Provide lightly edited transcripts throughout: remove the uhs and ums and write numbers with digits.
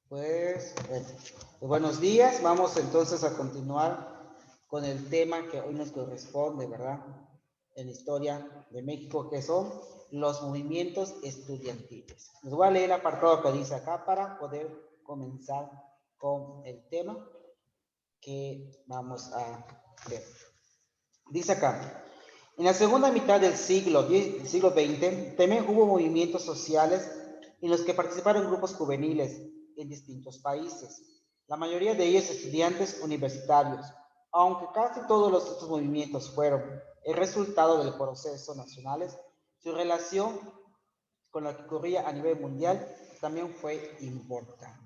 Pues, buenos días. Vamos entonces a continuar con el tema que hoy nos corresponde, ¿verdad? En la historia de México, que son los movimientos estudiantiles. Les voy a leer el apartado que dice acá para poder comenzar con el tema que vamos a ver. Dice acá, en la segunda mitad del siglo XX, también hubo movimientos sociales en los que participaron grupos juveniles en distintos países, la mayoría de ellos estudiantes universitarios, aunque casi todos estos movimientos fueron el resultado del proceso nacionales, su relación con lo que ocurría a nivel mundial también fue importante.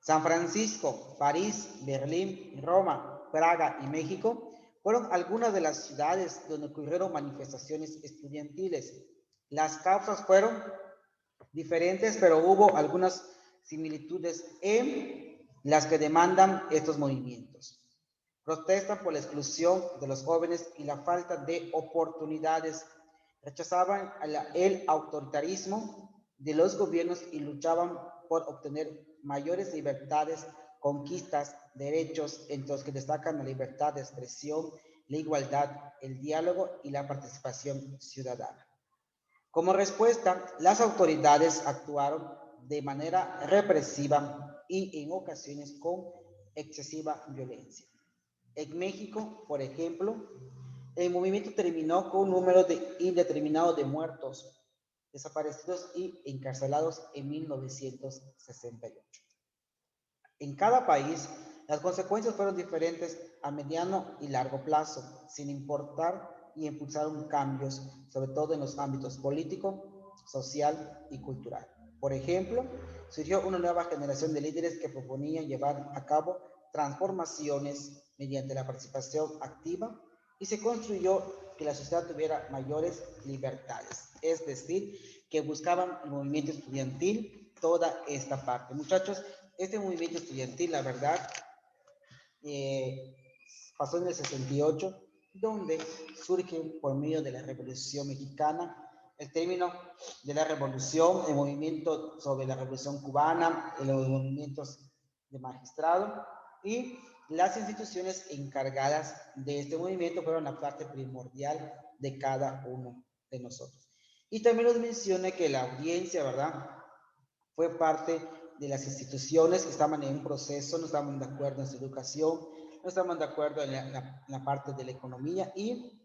San Francisco, París, Berlín, Roma, Praga y México fueron algunas de las ciudades donde ocurrieron manifestaciones estudiantiles. Las causas fueron diferentes, pero hubo algunas similitudes en las que demandan estos movimientos. Protestan por la exclusión de los jóvenes y la falta de oportunidades. Rechazaban el autoritarismo de los gobiernos y luchaban por obtener mayores libertades, conquistas, derechos, entre los que destacan la libertad de expresión, la igualdad, el diálogo y la participación ciudadana. Como respuesta, las autoridades actuaron de manera represiva y en ocasiones con excesiva violencia. En México, por ejemplo, el movimiento terminó con un número indeterminado de muertos, desaparecidos y encarcelados en 1968. En cada país, las consecuencias fueron diferentes a mediano y largo plazo, sin importar y impulsaron cambios, sobre todo en los ámbitos político, social y cultural. Por ejemplo, surgió una nueva generación de líderes que proponían llevar a cabo transformaciones mediante la participación activa y se construyó que la sociedad tuviera mayores libertades, es decir, que buscaban el movimiento estudiantil toda esta parte. Muchachos, este movimiento estudiantil, la verdad, eh, pasó en el 68, donde surge por medio de la Revolución Mexicana el término de la revolución, el movimiento sobre la revolución cubana, los movimientos de magistrado y las instituciones encargadas de este movimiento fueron la parte primordial de cada uno de nosotros. Y también nos menciona que la audiencia, ¿verdad?, fue parte de las instituciones que estaban en un proceso, no estaban de acuerdo en su educación, no estaban de acuerdo en la parte de la economía y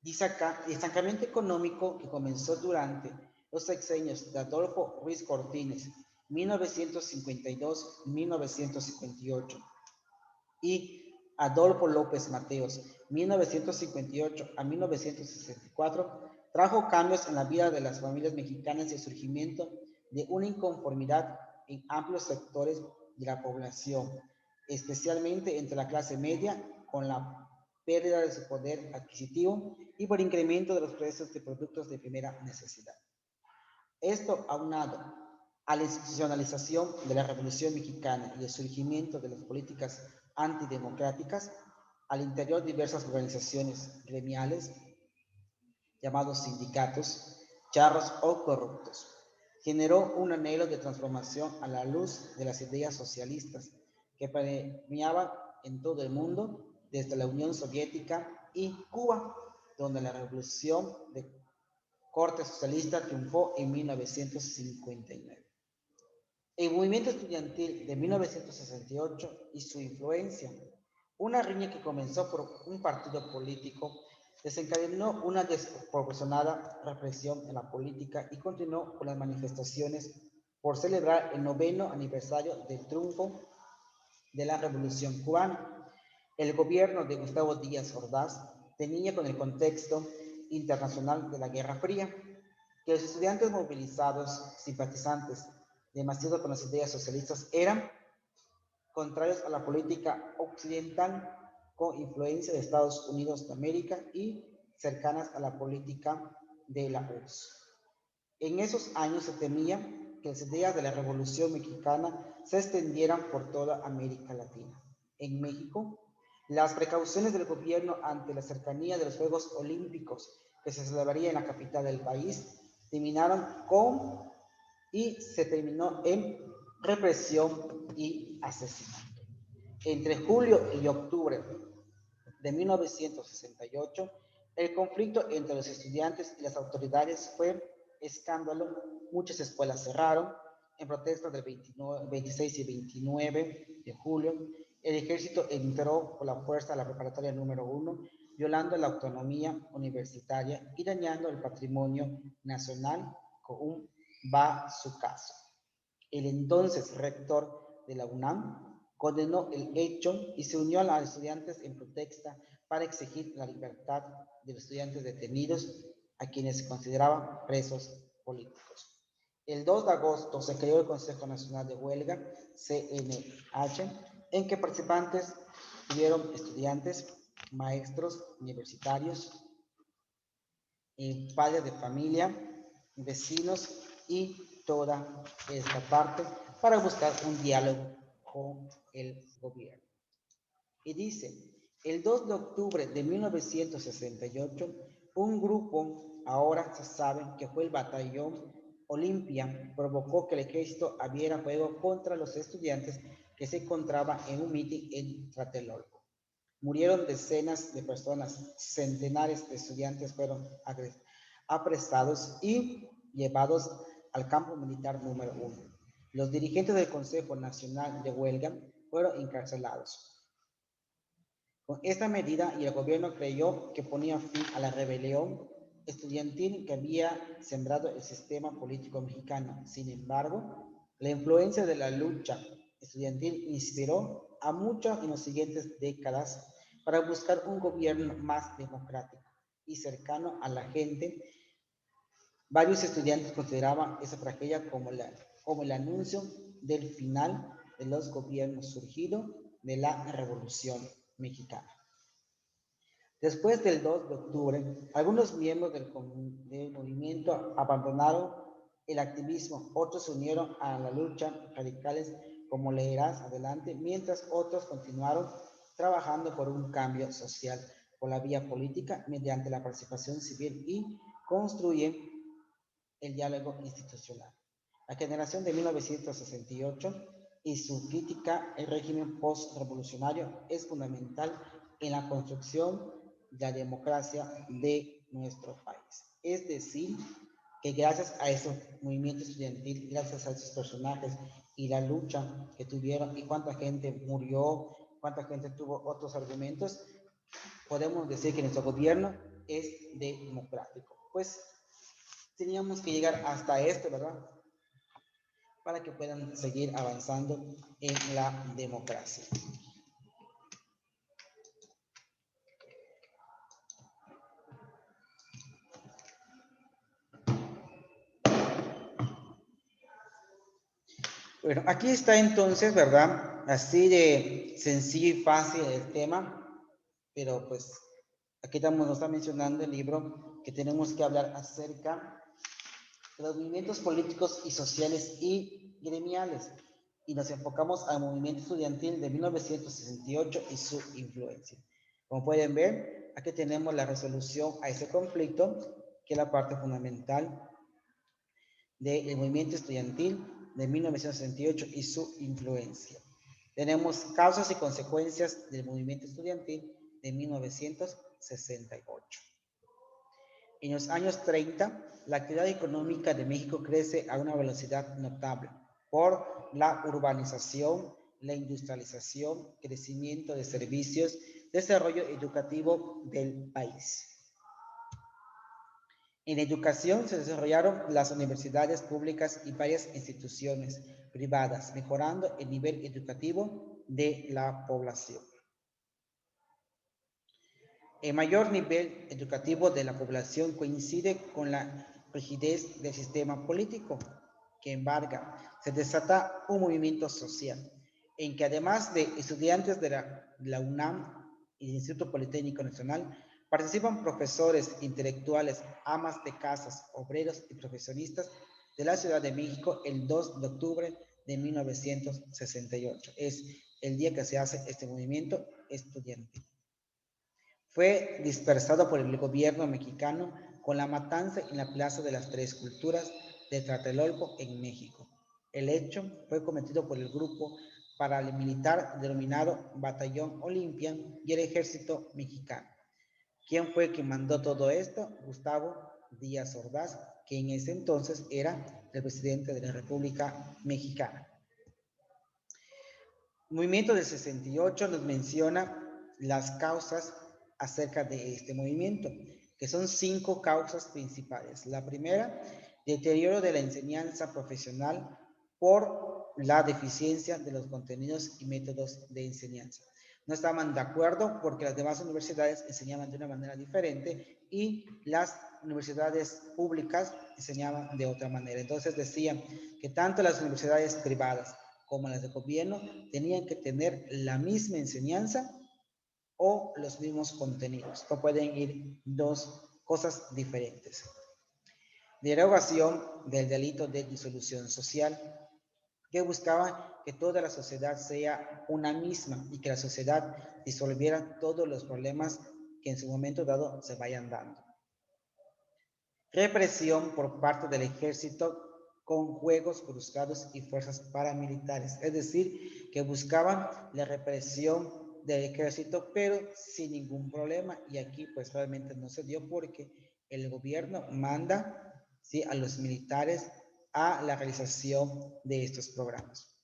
dice acá, el estancamiento económico que comenzó durante los sexenios de Adolfo Ruiz Cortines, 1952-1958, y Adolfo López Mateos, 1958 a 1964, trajo cambios en la vida de las familias mexicanas y el surgimiento de una inconformidad en amplios sectores de la población, especialmente entre la clase media, con la pérdida de su poder adquisitivo y por incremento de los precios de productos de primera necesidad. Esto aunado a la institucionalización de la Revolución Mexicana y el surgimiento de las políticas antidemocráticas, al interior de diversas organizaciones gremiales, llamados sindicatos, charros o corruptos, generó un anhelo de transformación a la luz de las ideas socialistas que permeaban en todo el mundo, desde la Unión Soviética y Cuba, donde la revolución de corte socialista triunfó en 1959. El movimiento estudiantil de 1968 y su influencia, una riña que comenzó por un partido político, desencadenó una desproporcionada represión en la política y continuó con las manifestaciones por celebrar el 9º aniversario del triunfo de la Revolución Cubana. El gobierno de Gustavo Díaz Ordaz tenía con el contexto internacional de la Guerra Fría que los estudiantes movilizados, simpatizantes demasiado con las ideas socialistas, eran contrarios a la política occidental con influencia de Estados Unidos de América y cercanas a la política de la URSS. En esos años se temía que las ideas de la Revolución Mexicana se extendieran por toda América Latina. En México, las precauciones del gobierno ante la cercanía de los Juegos Olímpicos que se celebraría en la capital del país terminaron con y se terminó en represión y asesinato. Entre julio y octubre de 1968, el conflicto entre los estudiantes y las autoridades fue escándalo. Muchas escuelas cerraron en protesta del 26 y 29 de julio. El ejército entró por la fuerza a la preparatoria número 1, violando la autonomía universitaria y dañando el patrimonio nacional con un bazucazo. El entonces rector de la UNAM condenó el hecho y se unió a los estudiantes en protesta para exigir la libertad de los estudiantes detenidos, a quienes se consideraban presos políticos. El 2 de agosto se creó el Consejo Nacional de Huelga, CNH, en que participantes tuvieron estudiantes, maestros universitarios, padres de familia, vecinos y toda esta parte para buscar un diálogo con el gobierno. Y dice, el 2 de octubre de 1968, un grupo, ahora se sabe que fue el batallón Olimpia, provocó que el ejército abriera fuego contra los estudiantes que se encontraban en un mitin en Tlatelolco. Murieron decenas de personas, centenares de estudiantes fueron apresados y llevados al campo militar número 1. Los dirigentes del Consejo Nacional de Huelga fueron encarcelados. Con esta medida, y el gobierno creyó que ponía fin a la rebelión estudiantil que había sembrado el sistema político mexicano. Sin embargo, la influencia de la lucha estudiantil inspiró a muchos en las siguientes décadas para buscar un gobierno más democrático y cercano a la gente. Varios estudiantes consideraban esa tragedia como el anuncio del final de los gobiernos surgido de la Revolución Mexicana. Después del 2 de octubre, algunos miembros del movimiento abandonaron el activismo, otros se unieron a la lucha radicales como Leerás Adelante, mientras otros continuaron trabajando por un cambio social por la vía política mediante la participación civil y construyen el diálogo institucional. La generación de 1968 y su crítica al régimen post-revolucionario es fundamental en la construcción de la democracia de nuestro país. Es decir, que gracias a ese movimiento estudiantil, gracias a esos personajes y la lucha que tuvieron y cuánta gente murió, cuánta gente tuvo otros argumentos, podemos decir que nuestro gobierno es democrático. Pues teníamos que llegar hasta esto, ¿verdad? Para que puedan seguir avanzando en la democracia. Bueno, aquí está entonces, ¿verdad? Así de sencillo y fácil el tema, pero pues aquí nos está mencionando el libro que tenemos que hablar acerca de los movimientos políticos y sociales y gremiales, y nos enfocamos al movimiento estudiantil de 1968 y su influencia. Como pueden ver, aquí tenemos la resolución a ese conflicto, que es la parte fundamental del movimiento estudiantil de 1968 y su influencia. Tenemos causas y consecuencias del movimiento estudiantil de 1968. En los años 30, la actividad económica de México crece a una velocidad notable por la urbanización, la industrialización, crecimiento de servicios, desarrollo educativo del país. En educación se desarrollaron las universidades públicas y varias instituciones privadas, mejorando el nivel educativo de la población. El mayor nivel educativo de la población coincide con la rigidez del sistema político que embarga. Se desata un movimiento social en que, además de estudiantes de la UNAM y del Instituto Politécnico Nacional, participan profesores, intelectuales, amas de casas, obreros y profesionistas de la Ciudad de México el 2 de octubre de 1968. Es el día que se hace este movimiento estudiantil. Fue dispersado por el gobierno mexicano con la matanza en la Plaza de las Tres Culturas de Tlatelolco en México. El hecho fue cometido por el grupo paramilitar denominado Batallón Olimpia y el ejército mexicano. ¿Quién fue quien mandó todo esto? Gustavo Díaz Ordaz, que en ese entonces era el presidente de la República Mexicana. El movimiento del 68 nos menciona las causas acerca de este movimiento, que son 5 causas principales. La primera, deterioro de la enseñanza profesional por la deficiencia de los contenidos y métodos de enseñanza. No estaban de acuerdo porque las demás universidades enseñaban de una manera diferente y las universidades públicas enseñaban de otra manera. Entonces decían que tanto las universidades privadas como las de gobierno tenían que tener la misma enseñanza o los mismos contenidos. No pueden ir 2 cosas diferentes. Derogación del delito de disolución social, que buscaba que toda la sociedad sea una misma y que la sociedad disolviera todos los problemas que en su momento dado se vayan dando. Represión por parte del ejército con juegos cruzados y fuerzas paramilitares, es decir, que buscaban la represión del ejército, pero sin ningún problema, y aquí pues realmente no se dio porque el gobierno manda, ¿sí?, a los militares a la realización de estos programas.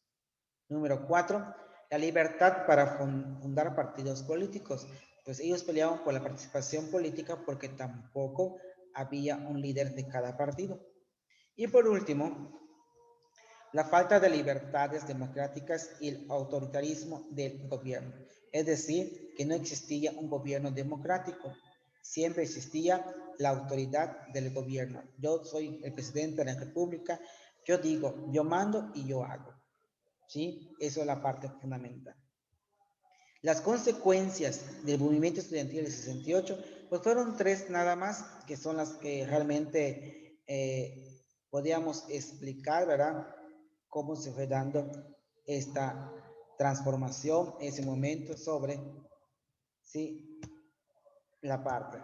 Número 4, la libertad para fundar partidos políticos. Pues ellos peleaban por la participación política porque tampoco había un líder de cada partido. Y por último, la falta de libertades democráticas y el autoritarismo del gobierno. Es decir, que no existía un gobierno democrático, siempre existía la autoridad del gobierno. Yo soy el presidente de la República, yo digo, yo mando y yo hago. ¿Sí? Eso es la parte fundamental. Las consecuencias del movimiento estudiantil del 68, pues fueron 3 nada más, que son las que realmente podíamos explicar, ¿verdad?, cómo se fue dando esta transformación, ese momento sobre, ¿sí?, la parte.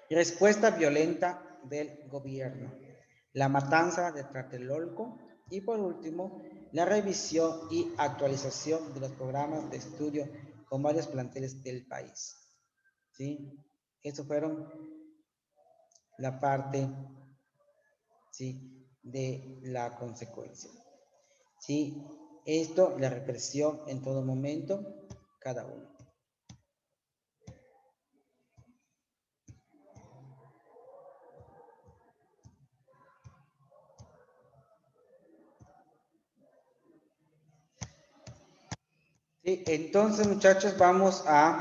Respuesta violenta del gobierno. La matanza de Tlatelolco y por último, la revisión y actualización de los programas de estudio con varios planteles del país. ¿Sí? Eso fueron la parte, ¿sí?, de la consecuencia. ¿Sí? Esto, la represión en todo momento, cada uno. Sí, entonces, muchachos, vamos a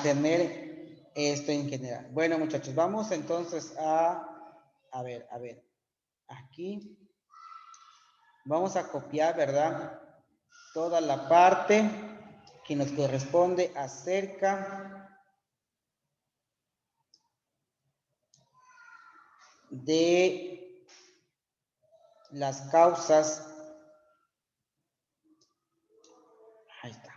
tener esto en general. Bueno, muchachos, vamos entonces a ver, aquí vamos a copiar, ¿verdad?, toda la parte que nos corresponde acerca de las causas. Ahí está.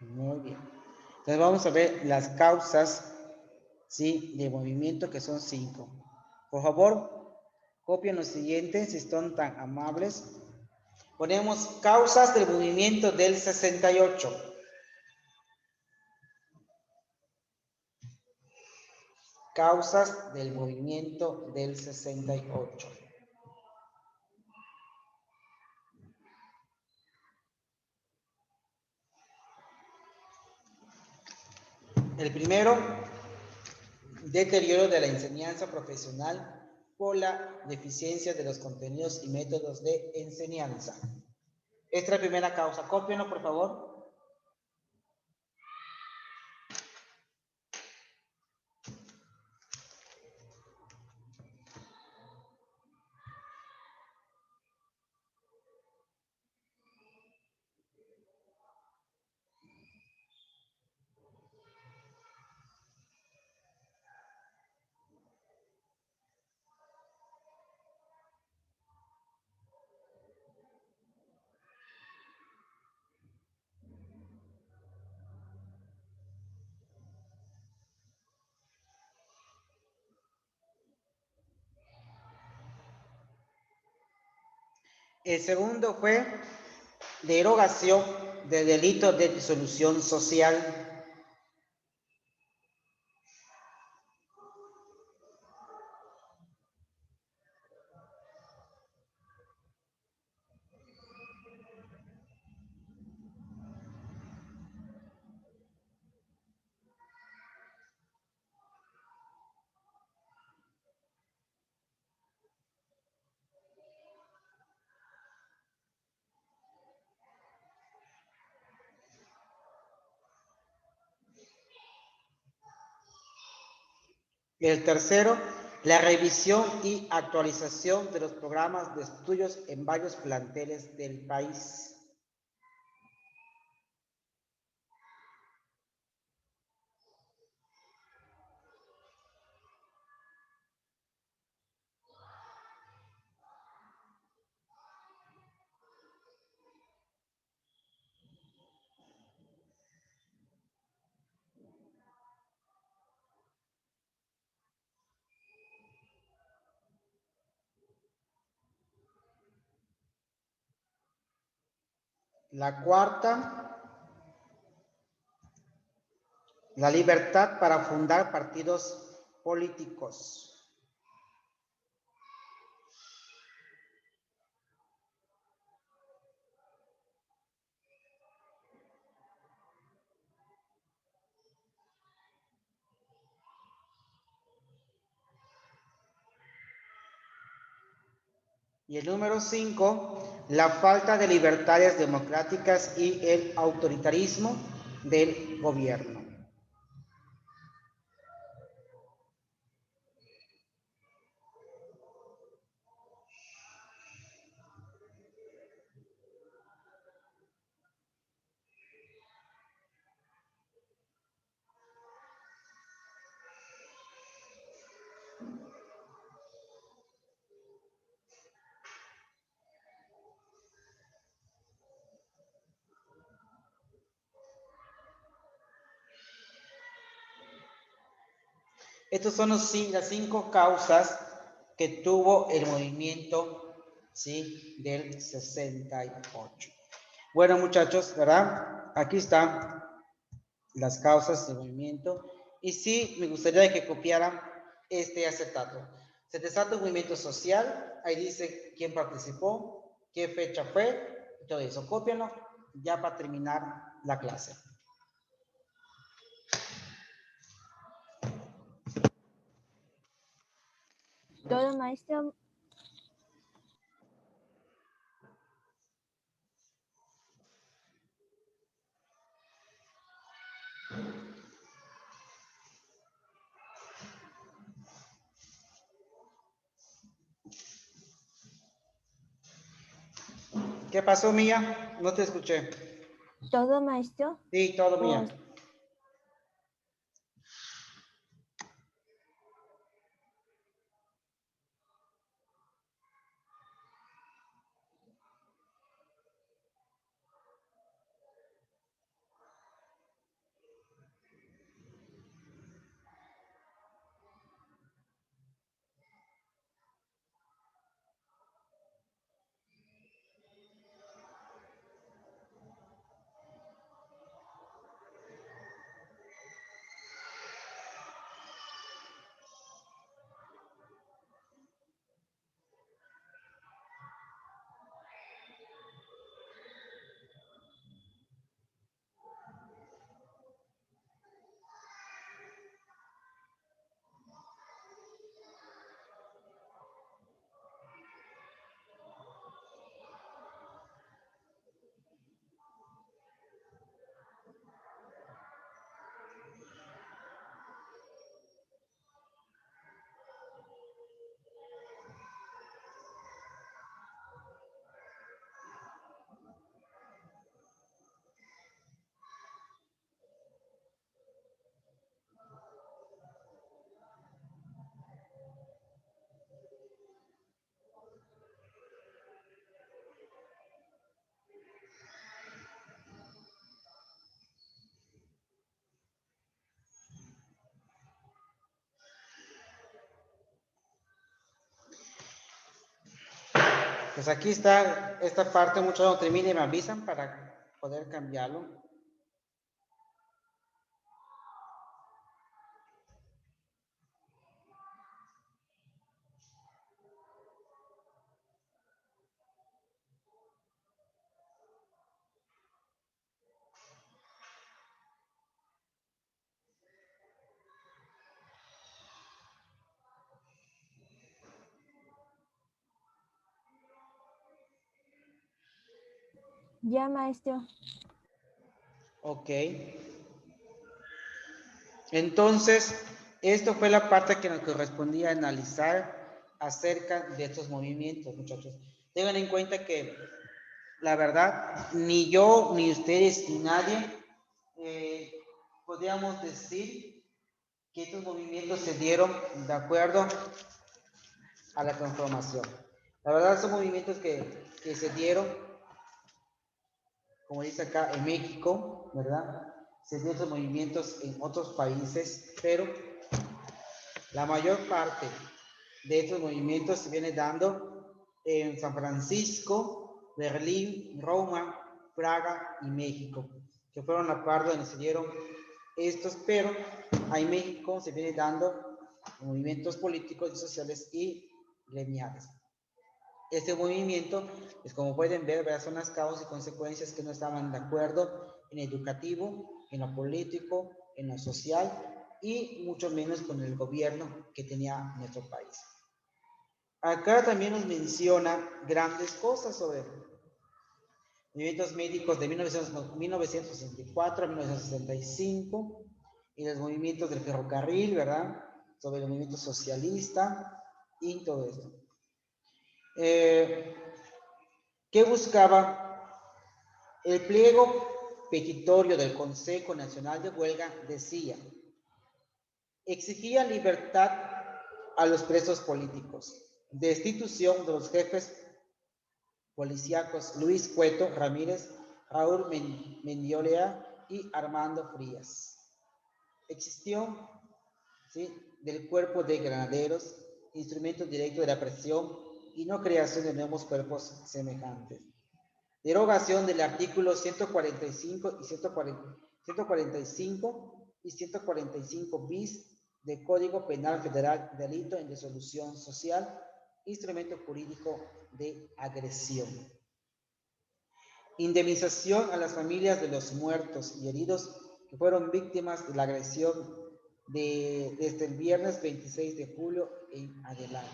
Muy bien. Entonces vamos a ver las causas, ¿sí?, de movimiento, que son 5. Por favor, copien lo siguiente, si son tan amables. Ponemos causas del movimiento del 68. Causas del movimiento del 68. El primero, deterioro de la enseñanza profesional por la deficiencia de los contenidos y métodos de enseñanza. Esta es la primera causa. Cópienlo, por favor. El segundo fue derogación de delito de disolución social. El tercero, la revisión y actualización de los programas de estudios en varios planteles del país. La cuarta, la libertad para fundar partidos políticos. Y el número 5, la falta de libertades democráticas y el autoritarismo del gobierno. Estas son las 5 causas que tuvo el movimiento, ¿sí?, del 68. Bueno, muchachos, ¿verdad? Aquí están las causas del movimiento. Y sí, me gustaría que copiaran este acetato. Se desata un movimiento social, ahí dice quién participó, qué fecha fue, y todo eso. Cópianlo ya para terminar la clase. Todo, maestro. ¿Qué pasó, Mía? No te escuché. Todo, maestro. Sí, todo, Mía. Pues aquí está esta parte, mucho no termine y me avisan para poder cambiarlo. Ya, maestro. Ok. Entonces, esto fue la parte que nos correspondía analizar acerca de estos movimientos, muchachos. Tengan en cuenta que, la verdad, ni yo, ni ustedes, ni nadie podríamos decir que estos movimientos se dieron de acuerdo a la transformación. La verdad, son movimientos que se dieron, como dice acá, en México, ¿verdad? Se dieron estos movimientos en otros países, pero la mayor parte de estos movimientos se viene dando en San Francisco, Berlín, Roma, Praga y México, que fueron la parte donde se dieron estos, pero en México se viene dando movimientos políticos y sociales y gremiales. Este movimiento, pues como pueden ver, son las causas y consecuencias que no estaban de acuerdo en educativo, en lo político, en lo social y mucho menos con el gobierno que tenía nuestro país. Acá también nos menciona grandes cosas sobre movimientos médicos de 1964 a 1965 y los movimientos del ferrocarril, ¿verdad? Sobre el movimiento socialista y todo esto. ¿Qué buscaba? El pliego petitorio del Consejo Nacional de Huelga decía: exigía libertad a los presos políticos, destitución de los jefes policíacos Luis Cueto Ramírez, Raúl Mendiolea y Armando Frías. Existió, ¿sí?, del cuerpo de granaderos, instrumento directo de la presión y no creación de nuevos cuerpos semejantes. Derogación del artículo 145 y 145 bis del Código Penal Federal, delito en disolución social, instrumento jurídico de agresión. Indemnización a las familias de los muertos y heridos que fueron víctimas de la agresión desde el viernes 26 de julio en adelante.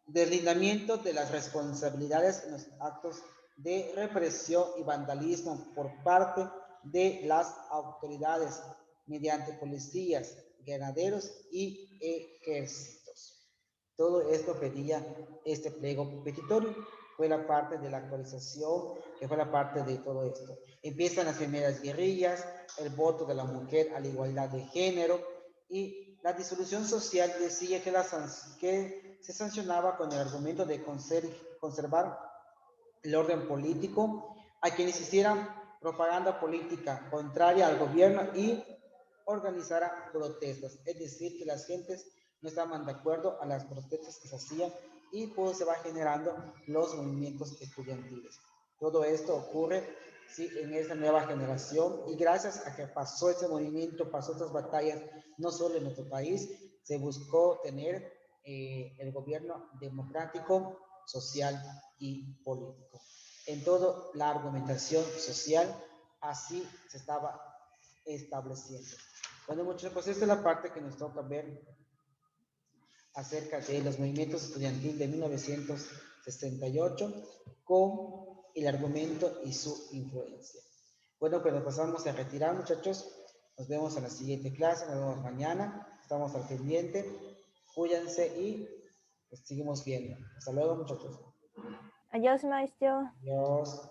Deslindamiento de las responsabilidades en los actos de represión y vandalismo por parte de las autoridades mediante policías, granaderos y ejércitos. Todo esto pedía este pliego petitorio. Fue la parte de la actualización, que fue la parte de todo esto. Empiezan las primeras guerrillas, el voto de la mujer a la igualdad de género, y la disolución social decía que se sancionaba con el argumento de conservar el orden político a quienes hicieran propaganda política contraria al gobierno y organizara protestas. Es decir, que las gentes no estaban de acuerdo a las protestas que se hacían y pues se va generando los movimientos estudiantiles. Todo esto ocurre, sí, en esta nueva generación, y gracias a que pasó ese movimiento, pasó estas batallas, no solo en nuestro país, se buscó tener el gobierno democrático, social y político. En toda la argumentación social, así se estaba estableciendo. Bueno, muchachos, pues esta es la parte que nos toca ver acerca de los movimientos estudiantiles de 1968 con el argumento y su influencia. Bueno, pues nos pasamos a retirar, muchachos. Nos vemos en la siguiente clase, nos vemos mañana. Estamos al pendiente. Cuídense y pues seguimos viendo. Hasta luego, muchachos. Adiós, maestro. Adiós.